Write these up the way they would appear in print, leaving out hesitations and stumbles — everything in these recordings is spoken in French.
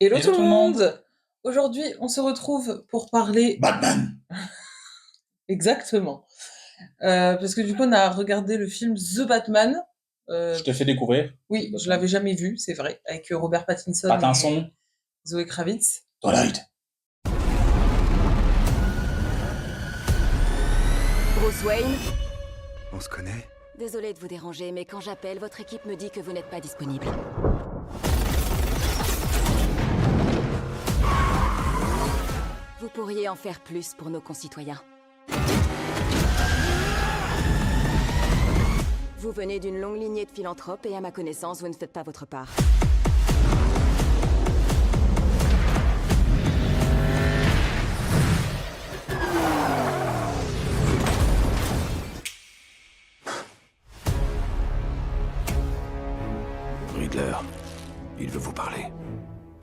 Hello Hello tout le tout le monde. monde! Aujourd'hui, on se retrouve pour parler Batman. exactement, parce que du coup, on a regardé le film The Batman. Je te fais découvrir. Oui, je l'avais jamais vu, c'est vrai, avec Robert Pattinson Pattinson. et Zoé Kravitz. Twilight. Bruce Wayne, On se connaît? désolé de vous déranger, mais quand j'appelle, votre équipe me dit que vous n'êtes pas disponible. Vous pourriez en faire plus pour nos concitoyens. Vous venez d'une longue lignée de philanthropes et à ma connaissance, vous ne faites pas votre part. Riddler, il veut vous parler.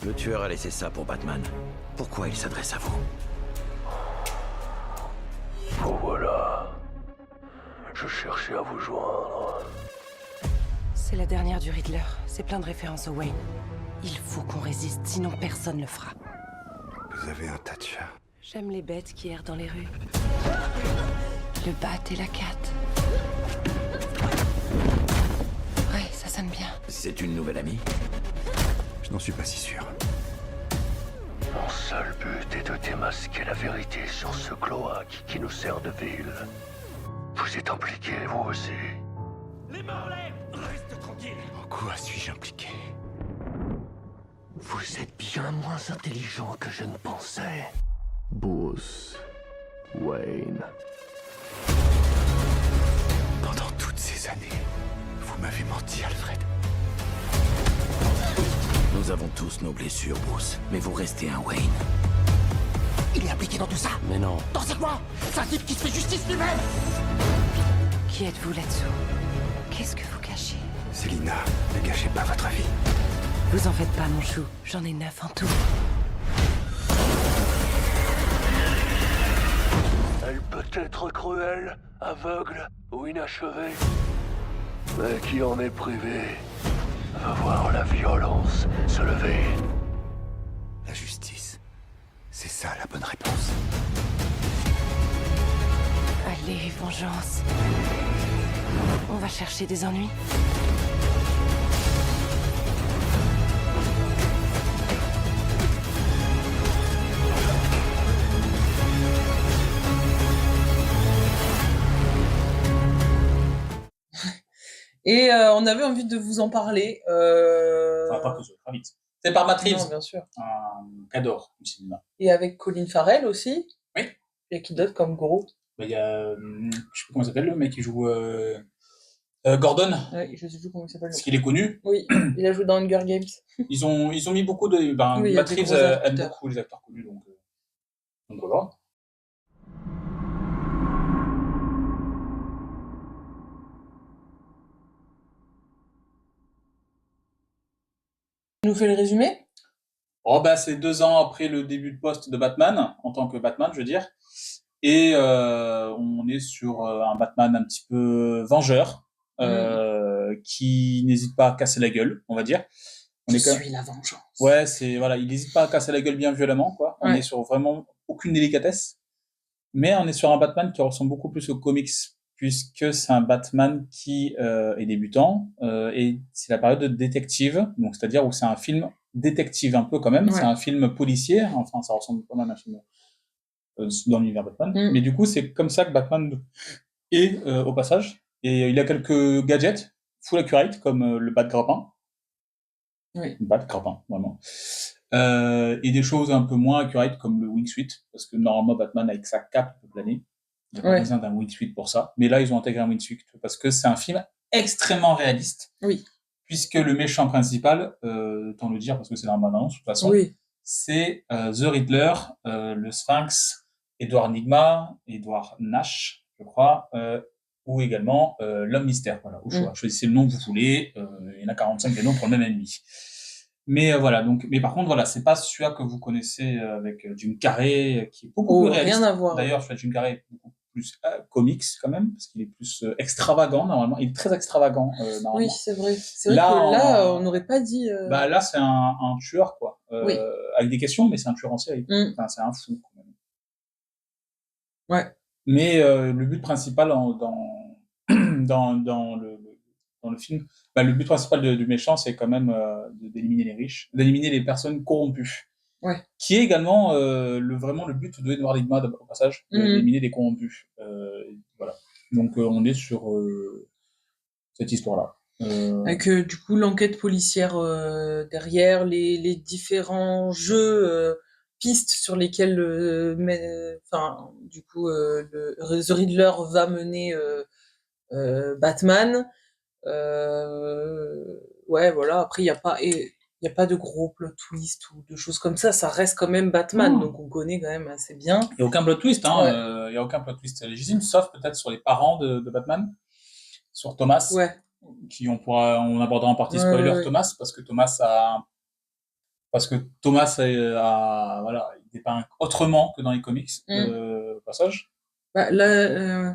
Le tueur a laissé ça pour Batman. Pourquoi il s'adresse à vous? Oh voilà. Je cherchais à vous joindre. C'est la dernière du Riddler. C'est plein de références au Wayne. Il faut qu'on résiste, sinon personne le fera. Vous avez un tas de chats. J'aime les bêtes qui errent dans les rues. Le bat et la cat. Ouais, ça sonne bien. C'est une nouvelle amie? Je n'en suis pas si sûr. Mon seul but est de démasquer la vérité sur ce cloaque qui nous sert de ville. Vous êtes impliqués, vous aussi. En quoi suis-je impliqué? Vous êtes bien moins intelligent que je ne pensais. Bruce Wayne. Pendant toutes ces années, vous m'avez menti, Alfred. Nous avons tous nos blessures, Bruce, mais vous restez un Wayne. Il est impliqué dans tout ça. Mais non. Dans c'est quoi? C'est un type qui se fait justice lui-même. Qui êtes-vous là-dessous? Qu'est-ce que vous cachez? Célina, ne gâchez pas votre vie. Vous en faites pas, mon chou. J'en ai 9 en tout. Elle peut être cruelle, aveugle ou inachevée. Mais qui en est privé va voir la violence se lever. La justice, c'est ça la bonne réponse. Allez, vengeance. On va chercher des ennuis. Et on avait envie de vous en parler. Enfin, pas que Zoé Kravitz. C'est par Matt Non, Reeves, bien sûr. qu'adore le cinéma. Et avec Colin Farrell aussi. Oui. Et qui d'autre comme gros? Bah, il y a, je sais plus comment il s'appelle le mec qui joue Gordon, Ouais, je sais plus comment il s'appelle. parce qu'il est connu. Oui, il a joué dans Hunger Games. Ils ont mis beaucoup de. Oui, il y a Matt des Reeves gros aime acteurs. beaucoup les acteurs connus, donc voilà. Tu nous fais le résumé? Oh bah c'est 2 ans après le début de poste de Batman, en tant que Batman, je veux dire. Et on est sur un Batman un petit peu vengeur, qui n'hésite pas à casser la gueule, on va dire. On Je est quand- suis la vengeance. Ouais, voilà, il n'hésite pas à casser la gueule bien violemment, quoi. On Ouais. est sur vraiment aucune délicatesse. Mais on est sur un Batman qui ressemble beaucoup plus aux comics, puisque c'est un Batman qui est débutant, et c'est la période de détective, donc c'est-à-dire où c'est un film détective un peu quand même, Ouais. c'est un film policier, enfin ça ressemble pas mal à un film dans l'univers Batman, mais du coup c'est comme ça que Batman est au passage, et il a quelques gadgets full accurate, comme le bat-grappin, Oui. bat-grappin, vraiment. Et des choses un peu moins accurate comme le wingsuit, parce que normalement Batman avec sa cape peut planer. Il n'y a pas Ouais. besoin d'un wingsuit pour ça. Mais là, ils ont intégré un wingsuit parce que c'est un film extrêmement réaliste. Oui. Puisque le méchant principal, autant le dire parce que c'est dans la bande-annonce, de toute façon, Oui. c'est The Riddler, le Sphinx, Edward Nigma, Edward Nash, je crois, ou également l'homme mystère. Voilà, au choix. Choisissez le nom que vous voulez. Il y en a 45 des noms pour le même ennemi. Mais voilà, donc, mais par contre, voilà, c'est pas celui-là que vous connaissez avec Jim Carrey, qui est beaucoup plus réaliste. Rien à voir. D'ailleurs, celui de Jim Carrey est beaucoup plus comics quand même, parce qu'il est plus extravagant normalement. Il est très extravagant Oui, normalement. c'est vrai. C'est vrai Là, que là, en- on n'aurait pas dit. Bah là, c'est un tueur quoi, Oui. avec des questions, mais c'est un tueur en série. Mm. Enfin, c'est un fou quand même. Ouais. Mais le but principal dans le film, bah, le but principal du méchant, c'est quand même d'éliminer les riches, d'éliminer les personnes corrompues. Ouais. Qui est également vraiment le but de Edward Nygma au passage, d'éliminer les corrompus. Voilà. Donc on est sur cette histoire-là. Avec du coup l'enquête policière derrière, les différents jeux, pistes sur lesquels enfin, du coup, The Riddler va mener Batman. Ouais, voilà, après, y a pas de gros plot twist ou de choses comme ça reste quand même Batman, Non. donc on connaît quand même assez bien. Il n'y a aucun plot twist, hein. Ouais. Il y a aucun plot twist légitime, sauf peut-être sur les parents de Batman, sur Thomas, Ouais. qui on abordera en partie Ouais, spoiler ouais. Thomas, parce que Thomas voilà, il dépeint autrement que dans les comics, au passage. Bah, là,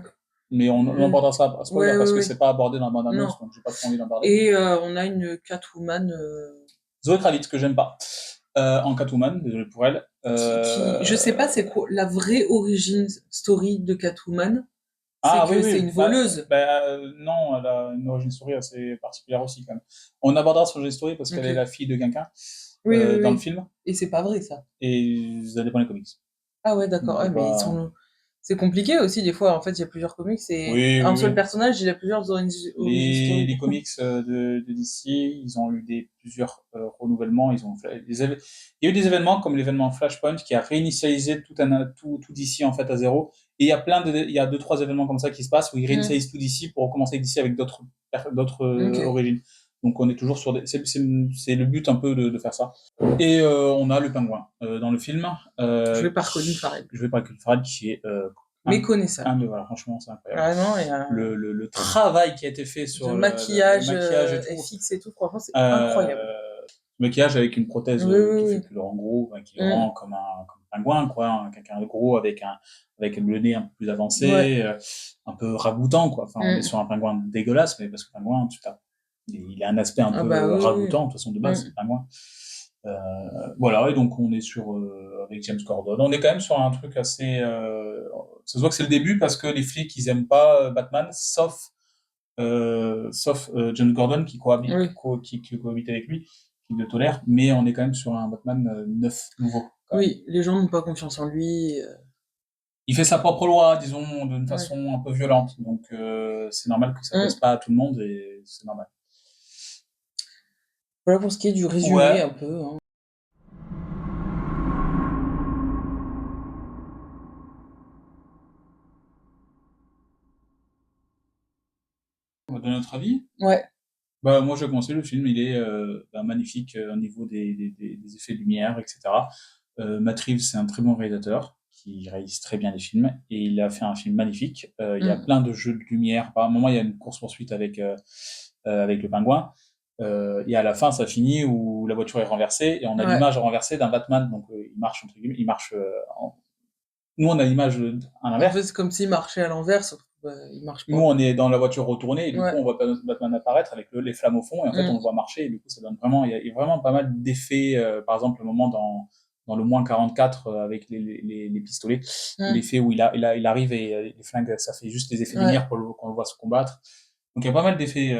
Mais on abordera ça à spoiler ouais, parce ouais, que ouais. c'est pas abordé dans la bande annonce, Non. donc j'ai pas trop envie d'en parler. Et on a une Catwoman Zoé Kravitz que j'aime pas en Catwoman, désolé pour elle. je sais pas c'est quoi la vraie origin story de Catwoman. Ah C'est oui, que c'est oui, une voleuse. non, elle a une origin story assez particulière aussi quand même. On abordera son origin story parce qu'elle Ok. est la fille de quelqu'un Oui, oui, dans oui. le film Et c'est pas vrai ça. et ça dépend des comics. Ah ouais, d'accord. Donc, Ouais, mais c'est compliqué aussi des fois. En fait, il y a plusieurs comics et Oui, un oui, seul oui. personnage, il a plusieurs origin Les story. comics de DC, ils ont eu plusieurs renouvellements. Il y a eu des événements comme l'événement Flashpoint qui a réinitialisé tout DC en fait à zéro. Et il y a deux, trois événements comme ça qui se passent où ils réinitialisent tout DC pour recommencer DC avec d'autres Ok. origines. Donc on est toujours sur c'est le but un peu de faire ça. Et on a le pingouin dans le film. Joué par Colin Farrell. Joué par Colin Farrell qui est Méconnaissable. voilà, franchement, c'est incroyable. Vraiment, il y a Le travail qui a été fait sur de le maquillage, maquillage et tout. FX et tout, franchement, c'est incroyable. Maquillage avec une prothèse Oui, oui, qui fait oui. que le rend gros, qui le rend comme un pingouin, quoi, quelqu'un de gros avec le nez un peu plus avancé, Ouais. un peu ragoûtant, quoi. Enfin, on est sur un pingouin dégueulasse, mais parce que le pingouin, il a un aspect un Ah peu bah oui, oui. ragoûtant, de toute façon, de base, c'est le pingouin. Voilà, et donc on est avec James Gordon. On est quand même sur un truc assez. Ça se voit que c'est le début parce que les flics, ils aiment pas Batman, sauf James Gordon qui cohabite, Oui. qui cohabite avec lui, qui le tolère, mais on est quand même sur un Batman neuf, nouveau. Quand même. Oui, les gens n'ont pas confiance en lui. Il fait sa propre loi, disons, d'une façon un peu violente, donc c'est normal que ça plaise pas à tout le monde et c'est normal. Voilà pour ce qui est du résumé un peu. Hein. On va donner notre avis. Ouais. Bah, moi, je conseille le film, il est magnifique au niveau des effets de lumière, etc. Matt Reeves, c'est un très bon réalisateur qui réalise très bien les films et il a fait un film magnifique. Il y a plein de jeux de lumière. Par un moment, il y a une course-poursuite avec le pingouin. Et à la fin, ça finit où la voiture est renversée et on a l'image renversée d'un Batman. Donc, il marche, entre guillemets, nous, on a l'image à l'inverse. En fait, c'est comme s'il marchait à l'envers, sauf que il marche pas. Nous, on est dans la voiture retournée et du coup, on voit Batman apparaître avec les flammes au fond et en fait, on le voit marcher et du coup, ça donne vraiment, il y a vraiment pas mal d'effets. Par exemple, le moment dans le moins 44 avec les pistolets, l'effet où il arrive et les flingues, ça fait juste des effets de lumière qu'on le voit se combattre. Donc, il y a pas mal d'effets.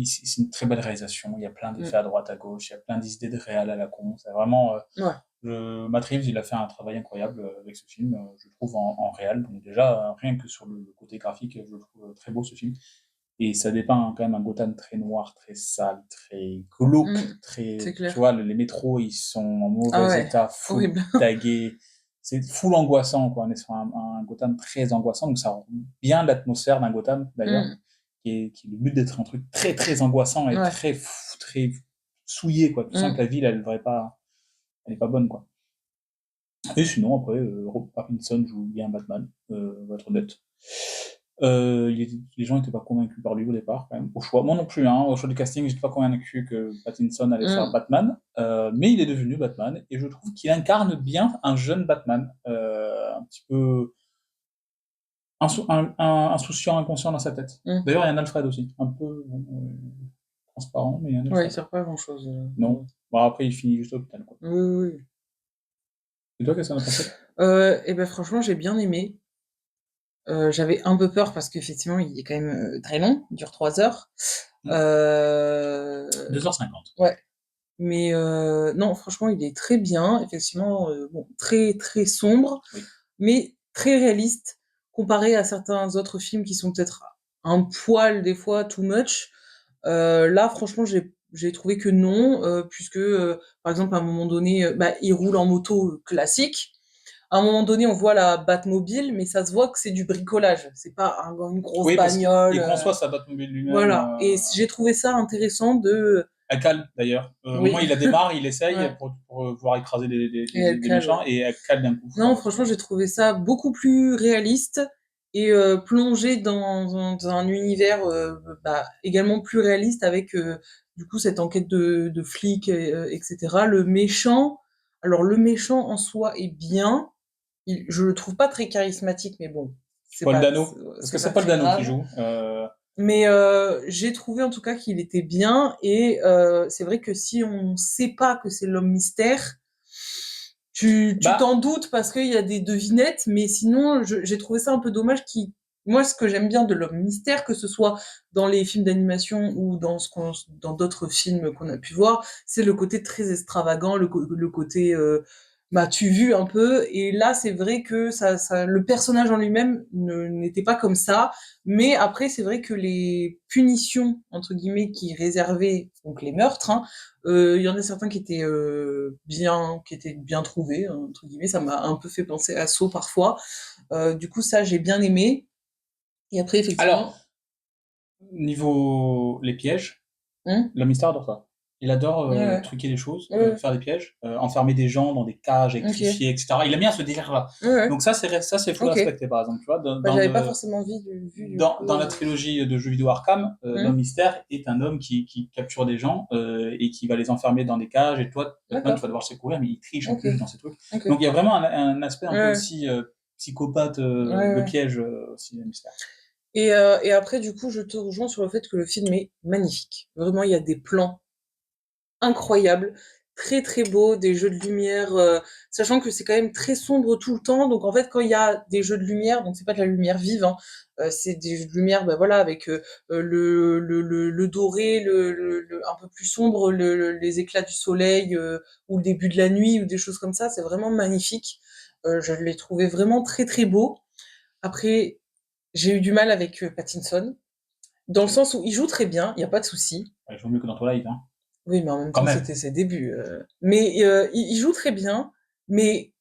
C'est une très belle réalisation. Il y a plein d'effets à droite, à gauche. Il y a plein d'idées de réal à la con. C'est vraiment. Matt Reeves, il a fait un travail incroyable avec ce film, je trouve, en réal. Donc déjà, rien que sur le côté graphique, je le trouve très beau ce film. Et ça dépeint quand même un Gotham très noir, très sale, très glauque, C'est clair. tu vois, les métros, ils sont en mauvais état, full tagués. C'est full angoissant, quoi. On est sur un Gotham très angoissant, donc ça rend bien l'atmosphère d'un Gotham, d'ailleurs, qui est le but d'être un truc très, très angoissant et très souillé, quoi. Tu sens que la ville, elle est pas bonne, quoi. Et sinon, après, Robert Pattinson joue bien Batman, on va être honnête. Les gens n'étaient pas convaincus par lui au départ, quand même, au choix. Moi non plus, hein, au choix du casting, j'étais pas convaincu que Pattinson allait faire Batman, mais il est devenu Batman, et je trouve qu'il incarne bien un jeune Batman, un petit peu insouciant, inconscient dans sa tête. Mm. D'ailleurs, il y a un Alfred aussi, un peu transparent, mais il y a un Ouais, Alfred. il sert pas à grand-chose. Non. Bon, après, il finit juste au hôpital, quoi. Oui, oui, oui. Et toi, qu'est-ce que t'en as pensé? Et ben franchement, j'ai bien aimé. J'avais un peu peur parce qu'effectivement, il est quand même très long, il dure 3 heures. Mm. Euh, 2h50. Ouais. Mais non, franchement, il est très bien. Effectivement, bon, très, très sombre, Oui. mais très réaliste comparé à certains autres films qui sont peut-être un poil, des fois, too much. Là, franchement, j'ai trouvé que non, puisque, par exemple, à un moment donné, bah, il roule en moto classique. À un moment donné, on voit la Batmobile, mais ça se voit que c'est du bricolage. C'est pas une grosse Oui, parce qu'il bagnole. conçoit sa Batmobile lui-même. Voilà. Et j'ai trouvé ça intéressant de. Elle cale, d'ailleurs. Au Oui. moment où il la démarre, il essaye Ouais. pour pouvoir écraser Et elle des cale, méchants, ouais. et elle cale d'un coup. Non, franchement, j'ai trouvé ça beaucoup plus réaliste et plongé dans un univers bah, également plus réaliste avec du coup cette enquête de flics, etc. Alors le méchant en soi est bien. Je le trouve pas très charismatique, mais bon, Paul Dano. Parce que c'est Paul très Dano qui grave. joue. Mais j'ai trouvé en tout cas qu'il était bien et c'est vrai que si on sait pas que c'est l'homme mystère, tu Bah, t'en doutes parce qu'il y a des devinettes, mais sinon j'ai trouvé ça un peu dommage moi ce que j'aime bien de l'homme mystère, que ce soit dans les films d'animation ou dans d'autres films qu'on a pu voir, c'est le côté très extravagant, le côté m'as-tu vu un peu, et là c'est vrai que le personnage en lui-même n'était pas comme ça, mais après c'est vrai que les punitions entre guillemets qui réservaient donc les meurtres, hein, il y en a certains qui étaient bien trouvés, hein, entre guillemets, ça m'a un peu fait penser à Saw parfois. Du coup, ça, j'ai bien aimé. Et après, effectivement. alors, niveau les pièges, l'homme mystère adore ça. Il adore Ouais. truquer les choses, Ouais. faire des pièges, enfermer des gens dans des cages électrifiées, etc. Il aime bien ce délire-là. Ouais. Donc ça, c'est full Ok. respecté, par exemple. Tu vois, Bah, j'avais pas forcément vu du coup, dans la trilogie de jeux vidéo Arkham, l'homme mystère est un homme qui capture des gens et qui va les enfermer dans des cages. Et toi, Batman, D'accord. tu vas devoir secourir, mais il triche en Ok. plus dans ces trucs. Ok. Donc il y a vraiment un aspect un peu Ouais. aussi psychopathe Ouais. de piège aussi, le mystère. Et après, du coup, je te rejoins sur le fait que le film est magnifique. Vraiment, il y a des plans incroyables, très très beaux, des jeux de lumière, sachant que c'est quand même très sombre tout le temps. Donc en fait, quand il y a des jeux de lumière, donc c'est pas de la lumière vive, hein, c'est des jeux de lumière, bah voilà, avec le doré, un peu plus sombre, les éclats du soleil, ou le début de la nuit, ou des choses comme ça. C'est vraiment magnifique. Je l'ai trouvé vraiment très très beau. Après, j'ai eu du mal avec Pattinson, dans le sens où il joue très bien, il y a pas de souci. Il joue mieux que dans Twilight, hein. Oui, mais en même Quand temps, même. c'était ses débuts. Mais il joue très bien, mais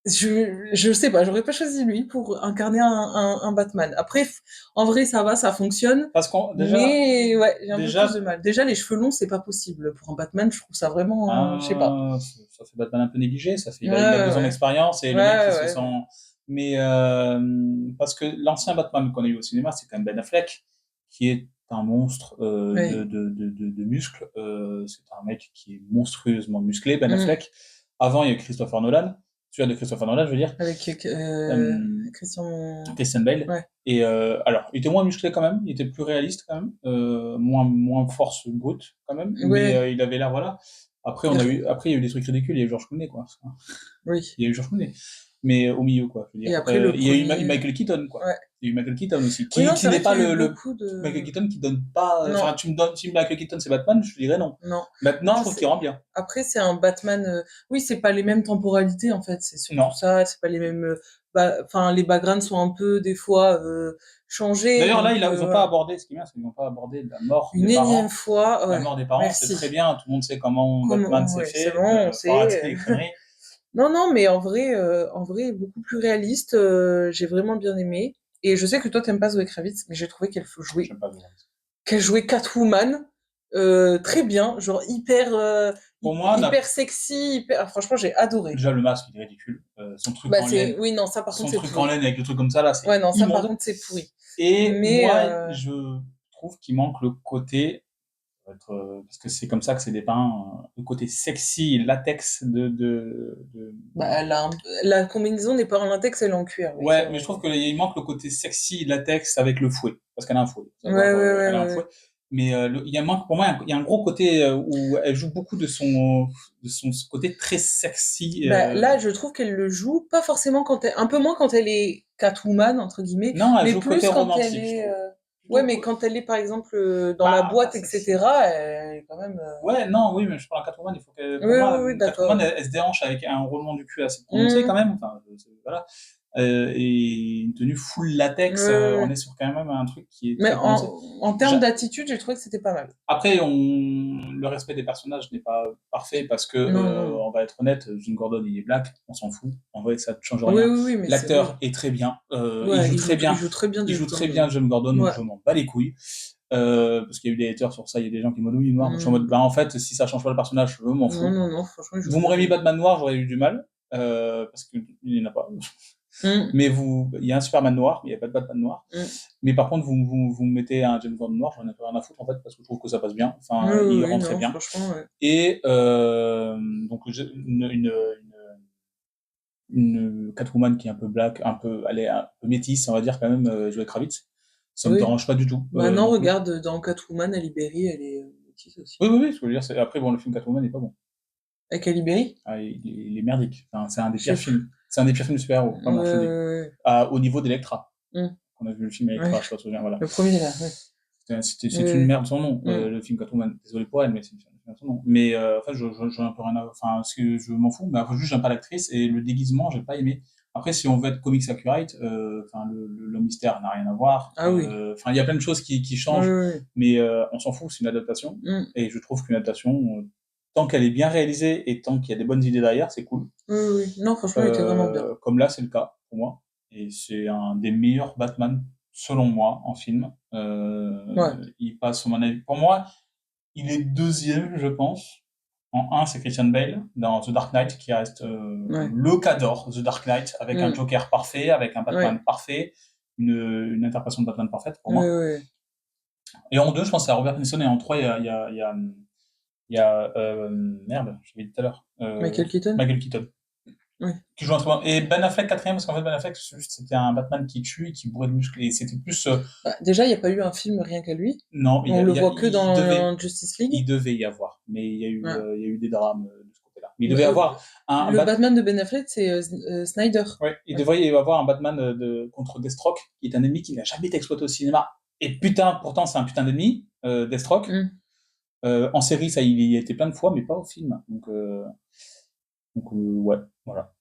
je sais pas, j'aurais pas choisi lui pour incarner un Batman. Après, en vrai, ça va, ça fonctionne, Parce qu'on mais ouais, j'ai un peu déjà- plus de mal. Déjà, les cheveux longs, c'est pas possible pour un Batman. Je trouve ça vraiment, je sais pas. ça fait Batman un peu négligé, il Ouais, a 2 ans ouais. d'expérience et le Ouais, mec il se ouais, sent. ouais. Mais parce que l'ancien Batman qu'on a eu au cinéma, c'est quand même Ben Affleck, qui est un monstre Oui. de muscles. C'est un mec qui est monstrueusement musclé, Ben Mm. Affleck. Avant, il y a eu Christopher Nolan, celui de Christopher Nolan, je veux dire, Avec Christian. Christian Bale. Ouais. Et alors, il était moins musclé quand même, il était plus réaliste quand même, moins force brute quand même, Ouais. mais il avait l'air, voilà. Après, il y a eu des trucs ridicules, il y a eu George Clooney, quoi. Oui. Il y a eu George Clooney. Mais au milieu, quoi. Je veux dire. Et après, le il y a eu premier. Michael Keaton, quoi. Ouais. Il y a eu Michael Keaton aussi. Oui, non, Qui c'est vrai n'est pas qu'il y a eu le beaucoup de. Michael Keaton qui donne pas. Non. Enfin, tu me donnes, si Michael Keaton c'est Batman, je te dirais non. Non. Maintenant, Non, je trouve qu'il rend bien. Après, c'est un Batman. Oui, c'est pas les mêmes temporalités en fait. C'est surtout Non. ça. C'est pas les mêmes. Enfin, les backgrounds sont un peu des fois changés. D'ailleurs, là, donc, ils n'ont voilà. pas abordé, ce qui est bien, c'est qu'ils n'ont pas abordé la mort Une des parents. énième fois. La Ouais. mort des parents, Merci. c'est très bien. Tout le monde sait comment Batman s'est Ouais, c'est fait. bon, on Faut arrêter sait. les conneries. Non, non, mais en vrai, beaucoup plus réaliste. J'ai vraiment bien aimé. Et je sais que toi, t'aimes pas Zoé Kravitz, mais j'ai trouvé J'aime pas Batman. qu'elle jouait Catwoman très bien, genre Pour moi, hyper sexy, franchement, j'ai adoré. déjà, le masque, il est ridicule. Son truc Bah en laine. oui, non, ça par Son contre, c'est truc en pourri. laine avec le truc comme ça, là, c'est Ouais, non, ça par immonde. contre, c'est pourri. Et Mais moi, je trouve qu'il manque le côté parce que c'est comme ça que c'est dépeint, le côté sexy, latex Bah, la combinaison n'est pas en latex, elle est en cuir. Mais Ouais, ça, mais je trouve qu'il manque le côté sexy, latex avec le fouet, parce qu'elle a un fouet. Ouais, ouais, Elle a un ouais, fouet. ouais. Mais il y a manque, pour moi, il y a un gros côté où elle joue beaucoup de son côté très sexy. Bah, là, je trouve qu'elle le joue, pas forcément un peu moins quand elle est Catwoman, entre guillemets, Non, elle mais joue côté plus quand elle romantique, je est, trouve. ouais, Plutôt, mais quand elle est, par exemple, dans la bah, pas boîte, sexy. etc., elle est quand même, Ouais, non, oui, mais je parle à Catwoman, il faut que, pour oui, oui, moi, oui, d'accord. Catwoman, elle se déhanche avec un roulement du cul assez prononcé quand Mmh. même, enfin, voilà. Et une tenue full Ouais, latex, ouais, on ouais. est sur quand même un truc qui est Mais très prononcé. en termes d'attitude, j'ai trouvé que c'était pas mal. Après, le respect des personnages n'est pas parfait parce que, Non, non. on va être honnête, Jim Gordon, il est black, on s'en fout. En vrai, ça ne change Oui, rien. oui, oui, mais c'est, oui. L'acteur est très bien, il Ouais, joue très il bien. joue très bien Il Jeff joue très bien Gordon. Jim Gordon, donc Ouais. je m'en bats les couilles. Parce qu'il y a eu des haters sur ça, il y a des gens qui m'ont dit oui, noir. Je suis en mode, Mmh. bah, en fait, si ça change pas le personnage, je m'en Non, fous. non, non, franchement, il joue Vous très m'aurez mis bien. Batman noir, j'aurais eu du mal, parce qu'il n'y en a pas. Mmh. Mais il y a un Superman noir, mais il n'y a pas de Batman noir. Mmh. Mais par contre, vous me mettez un James Bond noir, j'en ai rien à foutre en fait, parce que je trouve que ça passe bien. Oui, Enfin, oui, il oui, rentrait non, bien. franchement, ouais. Et donc une Catwoman qui est un peu black, elle est un peu métisse, on va dire quand même, Zoé Kravitz. Ça me Oui. dérange pas du tout Bah non, non plus. regarde, dans Catwoman, Halle Berry, elle est métisse aussi. Oui, oui, oui, ce que je veux dire, c'est après bon, le film Catwoman n'est pas bon. Avec Halle Berry? Ah, il est merdique. Enfin, c'est un des J'ai pires pris. films. C'est un des pires films de super-héros. Ouais, Vraiment, ouais, au niveau d'Electra. ouais. On a vu le film Ouais. Electra, je sais pas si tu te souviens, voilà. Le premier là, ouais. C'est une merde son nom, Mm. le film Catwoman. Désolé pour elle, mais c'est une merde son nom. Mais en fait, je un peu rien à... Enfin, parce que je m'en fous, mais après, juste, j'aime pas l'actrice et le déguisement, j'ai pas aimé. Après, si on veut être comics accurate, enfin, l'homme mystère n'a rien à voir. Ah oui. Enfin, il y a plein de choses qui Oui, changent, oui, mais on s'en fout, c'est une adaptation. oui. Mm. Et je trouve qu'une adaptation, tant qu'elle est bien réalisée et tant qu'il y a des bonnes idées derrière, c'est cool. Oui, oui. Non, franchement, il était vraiment bien. Comme là, c'est le cas pour moi. Et c'est un des meilleurs Batman, selon moi, en film. Ouais. Il passe, à mon avis, pour moi, il est deuxième, je pense. En un, c'est Christian Bale dans The Dark Knight, qui reste Ouais. le cadre The Dark Knight, avec un Mm. Joker parfait, avec un Batman Ouais. parfait, une interprétation de Batman parfaite pour Oui, moi. oui. Et en deux, je pense c'est à Robert Pattinson, et en trois, merde, je l'ai dit tout à l'heure. Michael Keaton? Michael Keaton. Oui. Qui joue un très bon. Et Ben Affleck quatrième, parce qu'en fait Ben Affleck, c'était un Batman qui tue et qui bourrait de muscles, et c'était plus Bah, déjà, il n'y a pas eu un film rien qu'à lui. non, On le voit que il devait dans Justice League. il devait y avoir, mais Ouais. il y a eu des drames de ce côté-là. Mais il Mais, devait y avoir un le Batman de Ben Affleck, c'est Snyder. ouais, il Ouais. devrait y avoir un Batman contre Deathstroke, qui est un ennemi qui n'a jamais été exploité au cinéma. Et putain, pourtant c'est un putain d'ennemi, Deathstroke. Mm. En série, ça il y a été plein de fois, mais pas au film. Donc ouais, voilà.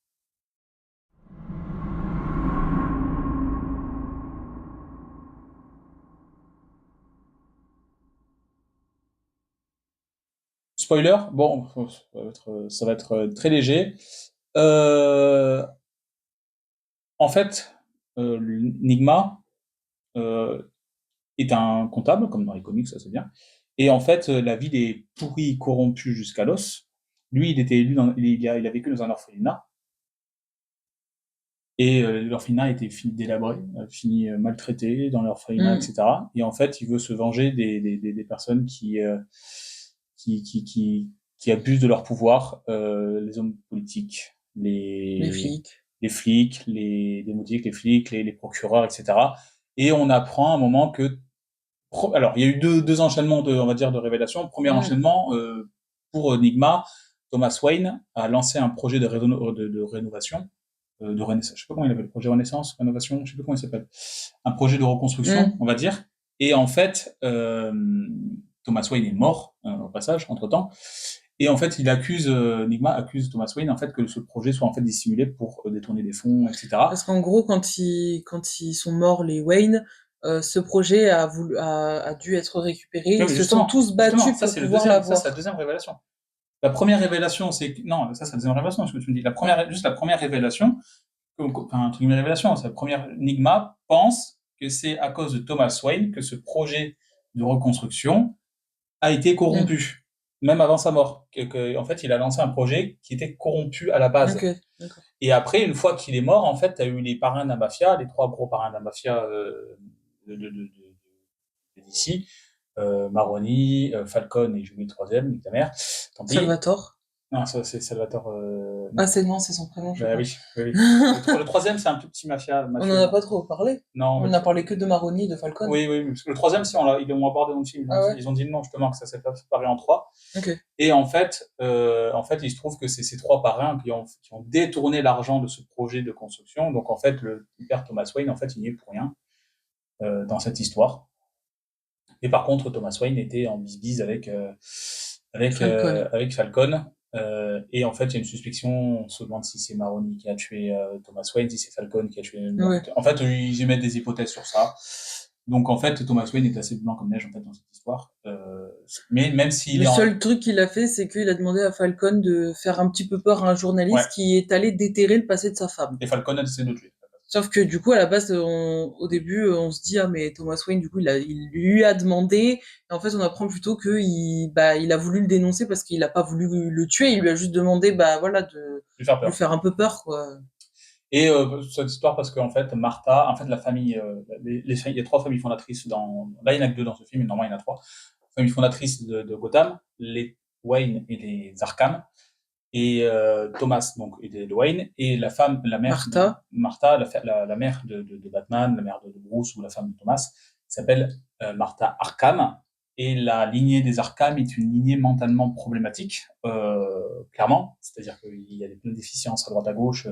Spoiler, bon, ça va être très léger. En fait, Nigma est un comptable, comme dans les comics, ça c'est bien. Et en fait, la ville est pourrie, corrompue jusqu'à l'os. Lui, il était élu il a vécu dans un orphelinat. Et l'orphelinat a été fini délabré, fini maltraité dans l'orphelinat, Mm. etc. Et en fait, il veut se venger des personnes qui abusent de leur pouvoir, les hommes politiques, Les flics. les flics, les démocratiques, les flics, les procureurs, etc. Et on apprend à un moment que alors il y a eu deux enchaînements on va dire de révélations. Premier enchaînement pour Enigma, Thomas Wayne a lancé un projet de rénovation, de renaissance. Je sais pas comment il appelle, projet Renaissance, rénovation, je sais pas comment il s'appelle. Un projet de reconstruction, on va dire. Et en fait, Thomas Wayne est mort au passage entre-temps. Et en fait, Enigma accuse Thomas Wayne en fait que ce projet soit en fait dissimulé pour détourner des fonds, etc. Parce qu'en gros, quand ils sont morts, les Wayne, ce projet a dû être récupéré. Ouais, Ils se sont tous battus ça, pour c'est pouvoir ça, l'avoir. c'est la deuxième révélation. La première révélation, c'est que, non, ça, c'est la deuxième révélation, ce que tu me dis. La première révélation, enfin, un truc de révélation, c'est la première. Enigma pense que c'est à cause de Thomas Wayne que ce projet de reconstruction a été corrompu, même avant sa mort. En fait, il a lancé un projet qui était corrompu à la base. Ok, d'accord. Et après, une fois qu'il est mort, en fait, tu as eu les parrains de la mafia, les trois gros parrains de la mafia d'ici, Maroni, Falcon et j'ai oublié le troisième, nique ta mère. Tant pis. Salvatore. Non, ça c'est Salvatore. Ah, c'est son prénom, je Bah crois. oui, oui, oui. Le troisième, c'est un tout petit On mafieux. en a pas trop parlé. Non, On a parlé que de Maroni et de Falcon. oui, oui, parce que le troisième, ils l'ont abordé dans le film. Ah ouais? Ils ont dit non, justement, que ça s'est pas séparé en trois. Ok. Et en fait, il se trouve que c'est ces trois parrains qui ont détourné l'argent de ce projet de construction. Donc, en fait, le père Thomas Wayne, en fait, il n'y est pour rien dans cette histoire. Et par contre, Thomas Wayne était en bisbise Falcon. avec Falcon. Et en fait, il y a une suspicion. On se demande si c'est Maroni qui a tué Thomas Wayne, si c'est Falcon qui a tué. Ouais. En fait, ils émettent des hypothèses sur ça. Donc, en fait, Thomas Wayne est assez blanc comme neige en fait dans cette histoire. Mais même s'il Le est seul truc qu'il a fait, c'est qu'il a demandé à Falcon de faire un petit peu peur à un journaliste Ouais. qui est allé déterrer le passé de sa femme. Et Falcon a essayé de le tuer. Sauf que du coup, à la base, au début, on se dit, ah, mais Thomas Wayne, du coup, il lui a demandé. Et en fait, on apprend plutôt qu'il a voulu le dénoncer parce qu'il a pas voulu le tuer. Il lui a juste demandé, voilà, de Lui faire lui peur. faire un peu peur, quoi. Et cette histoire parce qu'en fait, Martha, en fait, la famille, il y a trois familles fondatrices là, il y en a que deux dans ce film, mais normalement, il y en a trois. Famille fondatrice de Gotham, les Wayne et les Arkham. Et Thomas, donc, et de Wayne, et la mère, Martha, la mère de Batman, la mère de Bruce ou la femme de Thomas, s'appelle Martha Arkham. Et la lignée des Arkham est une lignée mentalement problématique, clairement. C'est-à-dire qu'il y a plein de déficiences à droite à gauche,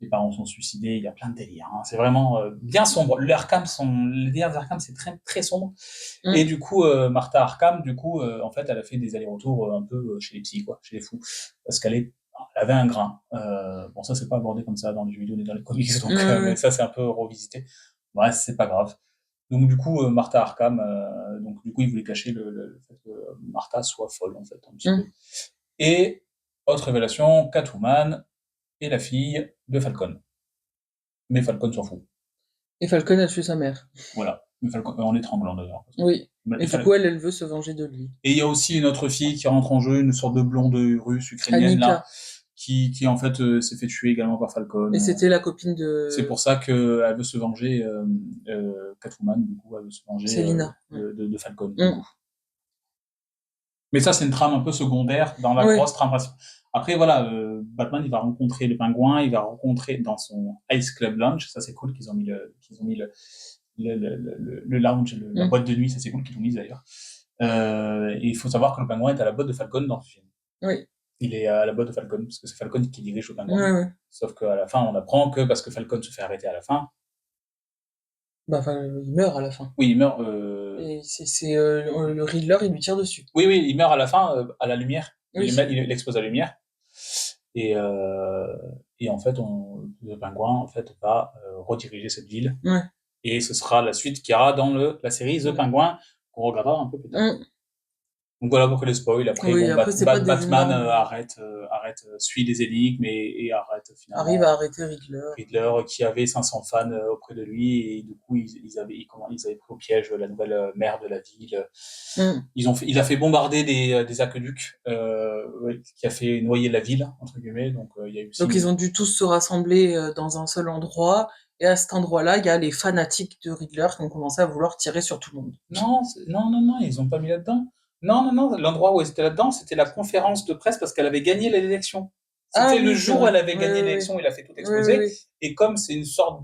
les parents sont suicidés, il y a plein de délires. Hein. C'est vraiment bien sombre. Les délires des Arkham, c'est très, très sombre. Et du coup, Martha Arkham, en fait, elle a fait des allers-retours un peu chez les psys, quoi, chez les fous. Parce elle avait un grain. Bon, ça, c'est pas abordé comme ça dans les jeux vidéo ni dans les comics, donc, mais ça, c'est un peu revisité. Bref, c'est pas grave. Donc, du coup, Martha Arkham, il voulait cacher le fait que Martha soit folle, en fait, un petit peu. Et, autre révélation, Catwoman est la fille de Falcon. Mais Falcon s'en fout. Et Falcon a tué sa mère. Voilà. Mais Falcon, en l'étranglant, d'ailleurs. Oui. Et du coup, elle veut se venger de lui. Et il y a aussi une autre fille qui rentre en jeu, une sorte de blonde russe ukrainienne, Annika. là, qui en fait s'est fait tuer également par Falcon. Et c'était la copine de... C'est pour ça qu'elle veut se venger, Catwoman, du coup, elle veut se venger Selina. de Falcon. Du coup. Mais ça, c'est une trame un peu secondaire dans la grosse trame principale. Après, voilà, Batman, il va rencontrer le pingouin, il va rencontrer dans son Ice Club Lounge, ça c'est cool qu'ils ont mis le lounge, la boîte de nuit, ça c'est cool qu'ils l'ont mis d'ailleurs. Et il faut savoir que le pingouin est à la boîte de Falcon dans ce film. Oui. Il est à la boîte de Falcon, parce que c'est Falcon qui dirige le pingouin. Ouais. Sauf qu'à la fin, on apprend que parce que Falcon se fait arrêter à la fin. Il meurt à la fin. Oui, il meurt. Et c'est le Riddler, il lui tire dessus. Oui, il meurt à la fin, à la lumière. Oui. Il expose à la lumière. Et en fait, le pingouin en fait, va rediriger cette ville. Ouais. Et ce sera la suite qu'il y aura dans la série The Penguin, qu'on regardera un peu plus tard. Donc voilà pour que les spoils. Après, Batman suit les énigmes et arrête finalement. Arrive à arrêter Riddler. Riddler qui avait 500 fans auprès de lui et du coup ils avaient pris au piège la nouvelle maire de la ville. Il a fait bombarder des aqueducs qui a fait noyer la ville entre guillemets. Donc il y a eu. Donc ils ont dû tous se rassembler dans un seul endroit. Et à cet endroit-là, il y a les fanatiques de Riddler qui ont commencé à vouloir tirer sur tout le monde. Non, ils ont pas mis là-dedans. Non, l'endroit où elle était là-dedans, c'était la conférence de presse parce qu'elle avait gagné l'élection. C'était le jour où elle avait gagné l'élection, il a fait tout exploser. Et comme c'est une sorte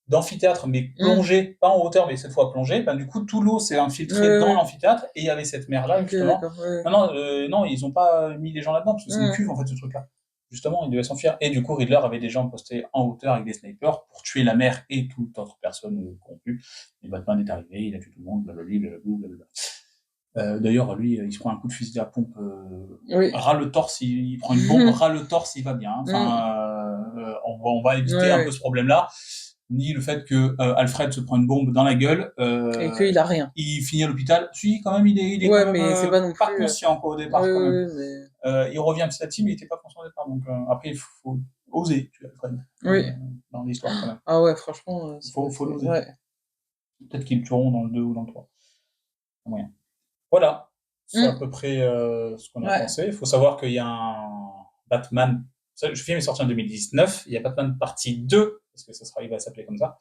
d'amphithéâtre, mais plongé, pas en hauteur, mais cette fois plongé, du coup, tout l'eau s'est infiltrée dans l'amphithéâtre et il y avait cette mer-là, justement. Non, ils ont pas mis les gens là-dedans parce que c'est une cuve, en fait, ce truc-là. Justement, ils devaient s'enfuir. Et du coup, Riddler avait des gens postés en hauteur avec des snipers pour tuer la mère et toute autre personne corrompue. Et Batman est arrivé, il a tué tout le monde, blablabla. D'ailleurs, lui, il se prend un coup de fusil à pompe, ras le torse, il prend une bombe, ras le torse, il va bien. Enfin, on va éviter un peu ce problème-là. Ni le fait que Alfred se prend une bombe dans la gueule. Et qu'il a rien. Il finit à l'hôpital. Si, quand même, il est quand même c'est pas, non pas plus, conscient au départ. Quand même. Il revient petit à petit, mais il était pas conscient au départ. Donc après, il faut oser tuer Alfred. Dans l'histoire, quand même. Ah ouais, franchement. Faut l'oser. Ouais. Peut-être qu'ils le tueront dans le 2 ou dans le 3. Moyen. Voilà, c'est à peu près ce qu'on a pensé. Il faut savoir qu'il y a un Batman, le film est sorti en 2019, il y a Batman partie 2, parce que il va s'appeler comme ça,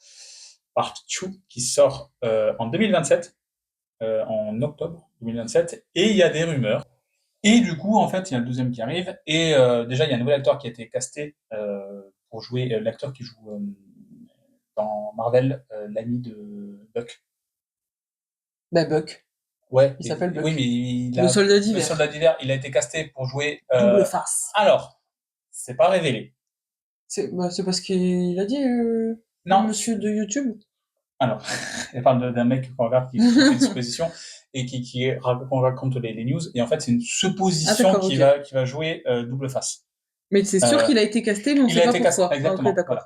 Part 2, qui sort en 2027. en octobre 2027, et il y a des rumeurs. Et du coup, en fait, il y a le deuxième qui arrive, et déjà, il y a un nouvel acteur qui a été casté pour jouer l'acteur qui joue dans Marvel, l'ami de Buck. Bah, Buck. Ouais, Il s'appelle Buck. oui, mais il Le soldat le d'hiver. soldat d'hiver, il a été casté pour jouer. Double face. Alors, c'est pas révélé. C'est parce qu'il a dit, Non. le monsieur de YouTube. Alors, elle parle d'un mec qu'on regarde qui fait une supposition et qu'on raconte les news, et en fait, c'est une supposition d'accord, qui ok. va jouer double face. Mais c'est sûr qu'il a été casté, mais on Il sait a pas été casté, pourquoi. exactement. Ok, d'accord.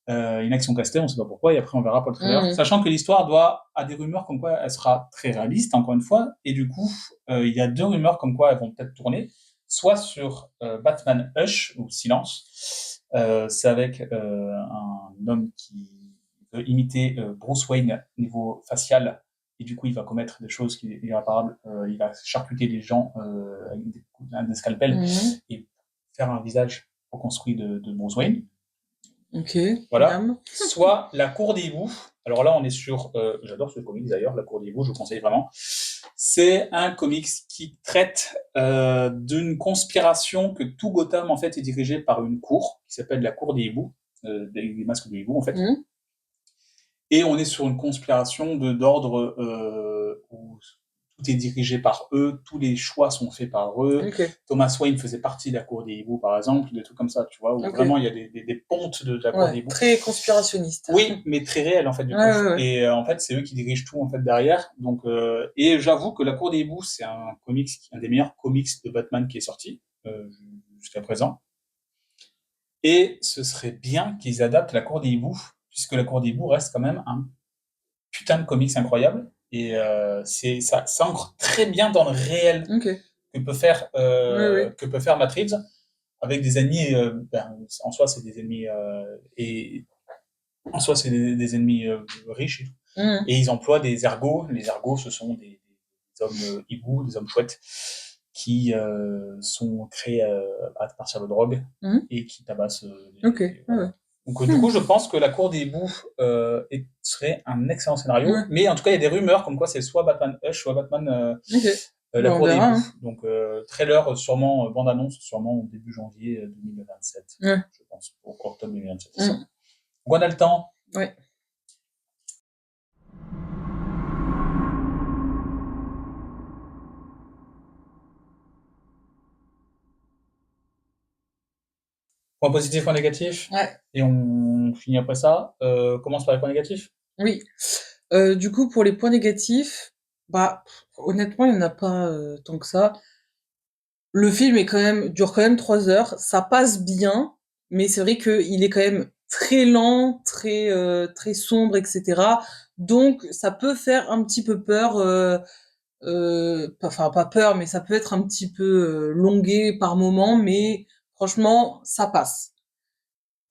Voilà. Il y en a qui sont castés, on sait pas pourquoi, et après on verra pour le trailer. Mhm. Sachant que l'histoire a des rumeurs comme quoi elle sera très réaliste, encore une fois, et du coup, il y a 2 rumeurs comme quoi elles vont peut-être tourner, soit sur Batman Hush, ou Silence, c'est avec un homme qui veut imiter Bruce Wayne niveau facial, et du coup il va commettre des choses qui sont irréparables, il va charcuter des gens avec des scalpels, Mhm. et faire un visage reconstruit de Bruce Wayne. Ok. Voilà. Miam. Soit La Cour des Hiboux. Alors là, on est sur... j'adore ce comics d'ailleurs, La Cour des Hiboux, je vous conseille vraiment. C'est un comics qui traite d'une conspiration que tout Gotham, en fait, est dirigé par une cour, qui s'appelle la Cour des Hiboux, des masques de hibou, en fait. Mhm. Et on est sur une conspiration d'ordre où tout est dirigé par eux, tous les choix sont faits par eux. Ok. Thomas Wayne faisait partie de la Cour des Hiboux, par exemple, des trucs comme ça, tu vois, où Ok. vraiment il y a des pontes de la Cour des Ouais. Hiboux. Très conspirationniste. Oui, mais très réel en fait du coup. Ouais. Et en fait, c'est eux qui dirigent tout en fait derrière. Donc, et j'avoue que La Cour des Hiboux, c'est un des meilleurs comics de Batman qui est sorti jusqu'à présent. Et ce serait bien qu'ils adaptent La Cour des Hiboux, puisque La Cour des Hiboux reste quand même un putain de comics incroyable. Et ça s'ancre très bien dans le réel Ok. que peut faire Matt Reeves, avec des ennemis. En soi, c'est des ennemis et en soi, c'est des ennemis riches et tout. Mhm. Et ils emploient des ergots. Les ergots, ce sont des hommes hiboux, des hommes chouettes, qui sont créés à partir de drogue Mhm. et qui tabassent. Ok. Voilà. Ouais. Donc, du coup, je pense que La Cour des hiboux serait un excellent scénario. Ouais. Mais en tout cas, il y a des rumeurs comme quoi c'est soit Batman Hush, soit Batman Ok. La on Cour des verra, hiboux. hein. Donc, trailer, sûrement, bande-annonce, sûrement au début janvier 2027. Ouais. Je pense, pour octobre 2027. Mhm. Donc, on a le temps. Ouais. Point positif, point négatif. Ouais. Et on finit après ça. Commence par les points négatifs. Oui. Du coup, pour les points négatifs, honnêtement, il n'y en a pas tant que ça. Le film dure quand même 3 heures. Ça passe bien, mais c'est vrai qu'il est quand même très lent, très sombre, etc. Donc, ça peut faire un petit peu peur. Enfin, pas peur, mais ça peut être un petit peu longué par moment, mais franchement, ça passe.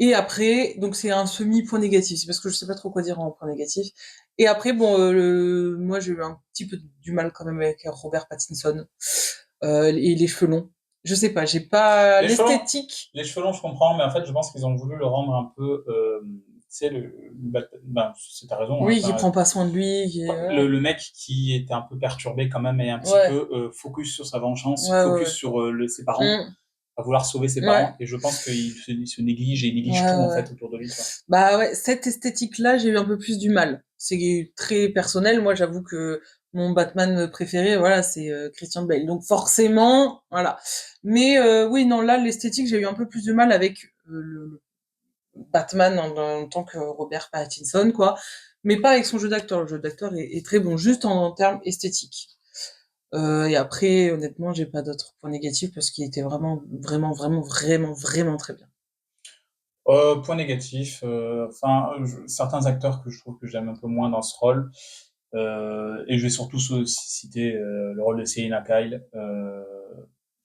Et après, donc c'est un semi-point négatif, c'est parce que je sais pas trop quoi dire en point négatif. Et après, bon, moi j'ai eu un petit peu du mal quand même avec Robert Pattinson et les cheveux longs. Je sais pas, j'ai pas Les cheveux longs. l'esthétique. Les cheveux longs, je comprends, mais en fait, je pense qu'ils ont voulu le rendre un peu. Tu sais, t'as raison. Oui, Hein, qui prend pas soin de lui. le mec qui était un peu perturbé quand même et un petit Ouais. peu focus sur sa vengeance, Ouais, focus ouais. sur ses parents, Mm. à vouloir sauver ses Ouais. parents. Et je pense qu'il se néglige et il néglige Ouais, tout en ouais. fait autour de lui. Tu vois. Bah ouais, cette esthétique-là, j'ai eu un peu plus du mal. C'est très personnel. Moi, j'avoue que mon Batman préféré, voilà, c'est Christian Bale. Donc forcément, voilà. Mais oui, non, là, l'esthétique, j'ai eu un peu plus de mal avec le Batman en tant que Robert Pattinson, quoi. Mais pas avec son jeu d'acteur. Le jeu d'acteur est très bon, juste en termes esthétiques. Et après, honnêtement, j'ai pas d'autres points négatifs parce qu'il était vraiment très bien. Point négatif, certains acteurs que je trouve que j'aime un peu moins dans ce rôle, et je vais surtout citer le rôle de Selina Kyle.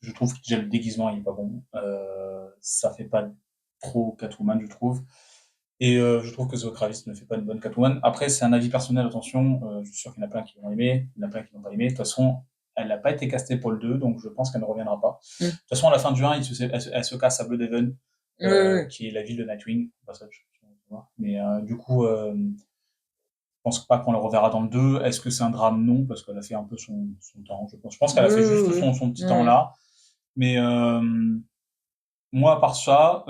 Je trouve que déjà le déguisement il est pas bon, ça fait pas trop Catwoman je trouve, et je trouve que Zoe Kravitz ne fait pas une bonne Catwoman. Après c'est un avis personnel, attention, je suis sûr qu'il y en a plein qui vont aimer, il y en a plein qui vont pas aimer. De toute façon, elle n'a pas été castée pour le 2, donc je pense qu'elle ne reviendra pas. De toute façon, à la fin du 1, elle se casse à Bloodhaven, Ouais. qui est la ville de Nightwing, au passage, tu vois. Mais du coup, pense pas qu'on le reverra dans le 2. Est-ce que c'est un drame? Non, parce qu'elle a fait un peu son temps, je pense. Je pense qu'elle a fait juste Oui. son petit Ouais. temps là. Mais moi, à part ça,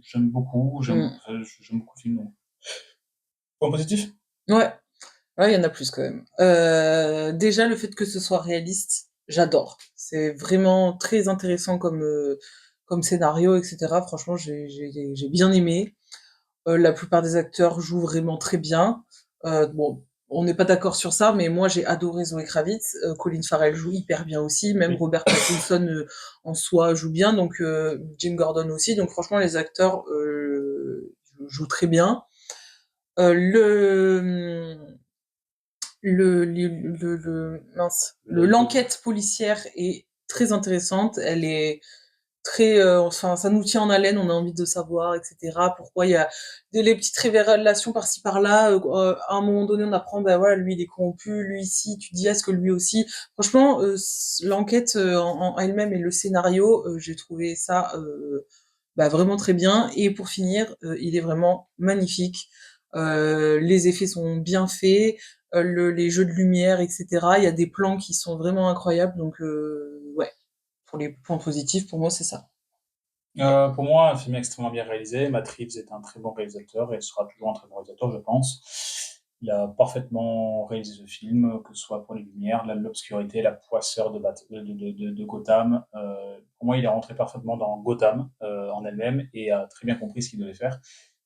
j'aime beaucoup, j'aime beaucoup le film. Donc. Point positif? Ouais. Ouais, il y en a plus quand même. Déjà, le fait que ce soit réaliste, j'adore. C'est vraiment très intéressant comme scénario, etc. Franchement, j'ai bien aimé. La plupart des acteurs jouent vraiment très bien. Bon, on n'est pas d'accord sur ça, mais moi j'ai adoré Zoé Kravitz. Colin Farrell joue hyper bien aussi. Même Oui. Robert Pattinson en soi joue bien. Donc Jim Gordon aussi. Donc franchement, les acteurs jouent très bien. L'enquête policière est très intéressante. Elle est très, enfin, ça nous tient en haleine, on a envie de savoir, etc. Pourquoi il y a les petites révélations par-ci par-là. À un moment donné, on apprend, ben voilà, lui il est corrompu, lui ici, tu te dis est-ce que lui aussi. Franchement, l'enquête en elle-même et le scénario, j'ai trouvé ça vraiment très bien. Et pour finir, il est vraiment magnifique. Les effets sont bien faits, les jeux de lumière, etc. Il y a des plans qui sont vraiment incroyables. Donc ouais, pour les points positifs, pour moi c'est ça. Pour moi, un film extrêmement bien réalisé. Matt Reeves est un très bon réalisateur et sera toujours un très bon réalisateur, je pense. Il a parfaitement réalisé ce film, que ce soit pour les lumières, l'obscurité, la poisseur de Gotham. Pour moi, il est rentré parfaitement dans Gotham en elle-même et a très bien compris ce qu'il devait faire.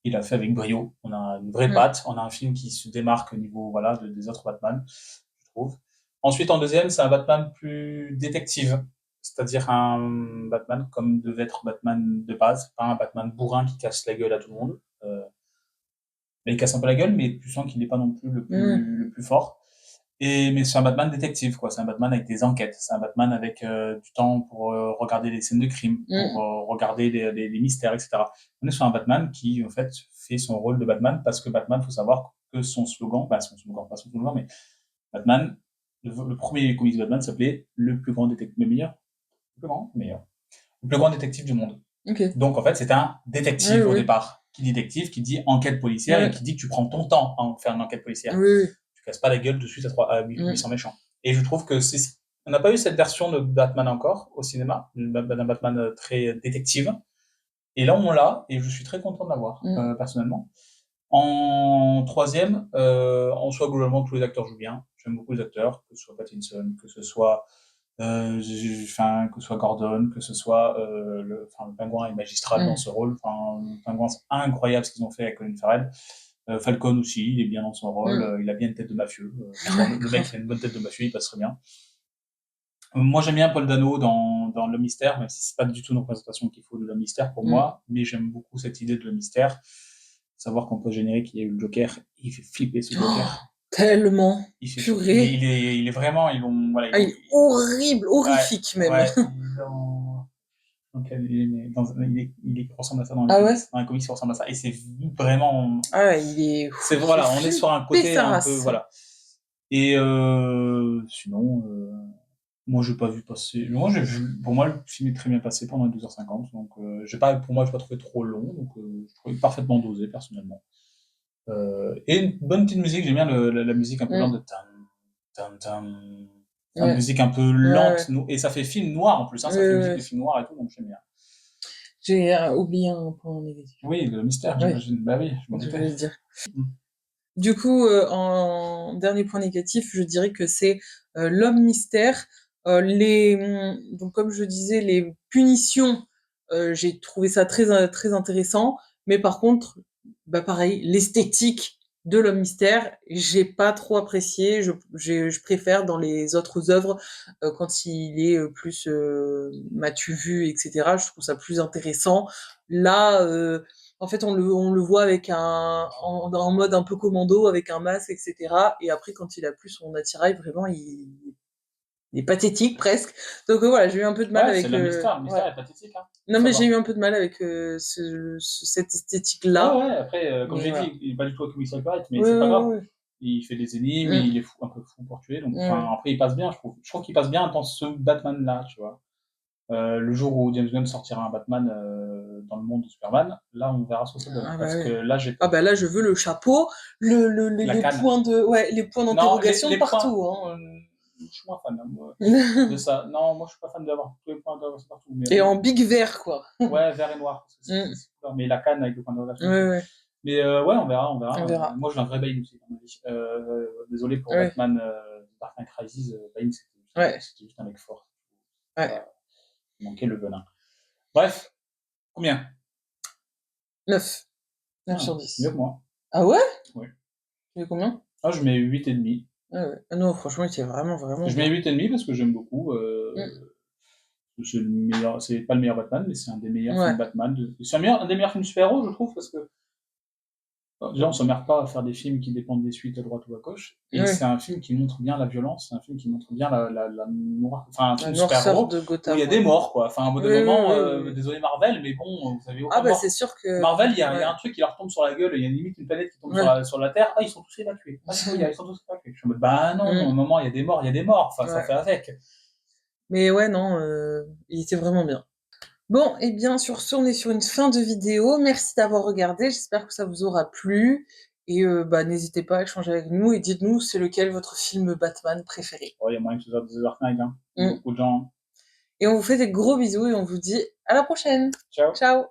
Il l'a fait avec brio. On a une vraie patte. On a un film qui se démarque au niveau voilà, des autres Batman, je trouve. Ensuite, en deuxième, c'est un Batman plus détective. C'est-à-dire un Batman comme devait être Batman de base, pas un Batman bourrin qui casse la gueule à tout le monde. Il casse un peu la gueule, mais tu sens qu'il n'est pas non plus le plus fort. Mais c'est un Batman détective, quoi. C'est un Batman avec des enquêtes. C'est un Batman avec du temps pour regarder les scènes de crime, pour regarder les mystères, etc. On est sur un Batman qui, en fait, fait son rôle de Batman parce que Batman, faut savoir que son slogan, pas son slogan, mais Batman, le premier comics de Batman s'appelait le plus grand détective, le plus grand détective du monde. Okay. Donc en fait, c'est un détective au départ. Qui dit détective, qui dit enquête policière et qui dit que tu prends ton temps à faire une enquête policière. Tu casses pas la gueule de suite à 800 méchants. Et je trouve que on n'a pas eu cette version de Batman encore au cinéma, d'un Batman très détective. Et là, on l'a, et je suis très content de l'avoir, personnellement. En troisième, en soi, globalement, tous les acteurs jouent bien. J'aime beaucoup les acteurs, que ce soit Pattinson, que ce soit que ce soit Gordon, que ce soit le Pingouin est magistral dans ce rôle. Le Pingouin, c'est incroyable ce qu'ils ont fait avec Colin Farrell. Falcon aussi, il est bien dans son rôle. Il a bien une tête de mafieux. Le mec, il a une bonne tête de mafieux, il passe très bien. Moi, j'aime bien Paul Dano dans Le Mystère, même si c'est pas du tout une représentation qu'il faut de Le Mystère pour moi, mais j'aime beaucoup cette idée de Le Mystère. Savoir qu'en post-générique, il y a eu le Joker, il fait flipper ce Joker. Tellement. Purée. Il est vraiment, ils l'ont, voilà. Il est horrible, horrifique même. Ouais, il ressemble à ça dans un comics, il ressemble à ça. Et c'est vraiment. Ah, il est. C'est voilà, on est sur un côté un peu, voilà. Et sinon, moi j'ai pas vu passer. Pour moi, le film est très bien passé pendant 12h50, donc pour moi, je l'ai pas trouvé trop long, donc je trouvais parfaitement dosé personnellement. Et une bonne petite musique, j'aime bien la musique un peu lente de tam tam. Une musique un peu lente, et ça fait film noir en plus, hein, ça fait musique de film noir et tout, donc j'aime bien. J'ai oublié un point négatif. Oui, le mystère, j'imagine. Bah oui, je m'en doutais. Dire. Du coup, en dernier point négatif, je dirais que c'est l'homme mystère. Donc comme je disais, les punitions, j'ai trouvé ça très, très intéressant, mais par contre, pareil, l'esthétique de l'homme mystère, j'ai pas trop apprécié. Je préfère dans les autres œuvres quand il est plus m'as-tu vu, etc. Je trouve ça plus intéressant. Là, en fait, on le voit avec en mode un peu commando, avec un masque, etc. Et après, quand il a plus son attirail, vraiment, il est pathétique presque. Donc voilà, j'ai eu un peu de mal avec. C'est le mystère. Le mystère est pathétique. Hein. Non, mais j'ai eu un peu de mal avec cette esthétique-là. Ouais, après, comme j'ai dit, il est pas du tout comics correct, mais c'est pas grave. Il fait des énigmes, il est un peu fou pour tuer. Donc, après, il passe bien, je trouve. Je trouve qu'il passe bien dans ce Batman-là, tu vois. Le jour où James Gunn sortira un Batman dans le monde de Superman, là on verra ce que ça donne. Ah bah Parce ouais. que là j'ai Ah bah là, je veux le chapeau, La les canne. points les points Non, d'interrogation les points. partout. Hein. Je suis moins fan moi, de ça. Non, moi je suis pas fan d'avoir tous les points d'interrogation partout. Mais, Et en big vert, quoi. ouais, vert et noir. Parce que c'est couleur. Mais la canne avec le point d'interrogation. Ouais, ouais. Mais ouais, on verra. On verra. Moi je veux un vrai Bane aussi, à mon avis. Désolé pour Ouais. Batman Dark Knight Rises. Bane Ouais. c'était juste un mec fort. Ouais. Il manquait le venin. Bref, combien 9. 9 sur 10. Mieux que moi. Ah ouais? Oui. Tu mets combien? Ah, je mets 8,5. Ah ouais. Ah non, franchement, il était vraiment, vraiment Je mets bien. 8,5 parce que j'aime beaucoup. C'est le meilleur, c'est pas le meilleur Batman, mais c'est un des meilleurs Ouais. films Batman. C'est un des meilleurs films super-héros, je trouve, parce que déjà, on s'emmerde pas à faire des films qui dépendent des suites à droite ou à gauche. Et Ouais. c'est un film qui montre bien la violence, c'est un film qui montre bien la noire, enfin, un La film noirceur super-héros de où Gotham. il y a des morts, quoi. Enfin, au bout d'un Oui, moment, oui, oui. désolé Marvel, mais bon, vous avez aucun Ah bah mort. c'est sûr que... Marvel, il y ouais. a un truc qui leur tombe sur la gueule, il y a limite une planète qui tombe Ouais. sur la Terre, ah, ils sont tous évacués. Ah, c'est ils sont tous évacués. Je suis en mode, bah non, Mm. au moment, il y a des morts, enfin, ça Ouais. fait avec. Mais ouais, non, il était vraiment bien. Bon, et bien sur ce, on est sur une fin de vidéo. Merci d'avoir regardé, j'espère que ça vous aura plu. Et bah, n'hésitez pas à échanger avec nous et dites-nous c'est lequel votre film Batman préféré. Ouais, il y a moyen que ce soit des Dark Knight, hein. Mm. Beaucoup de gens. Et on vous fait des gros bisous et on vous dit à la prochaine. Ciao. Ciao.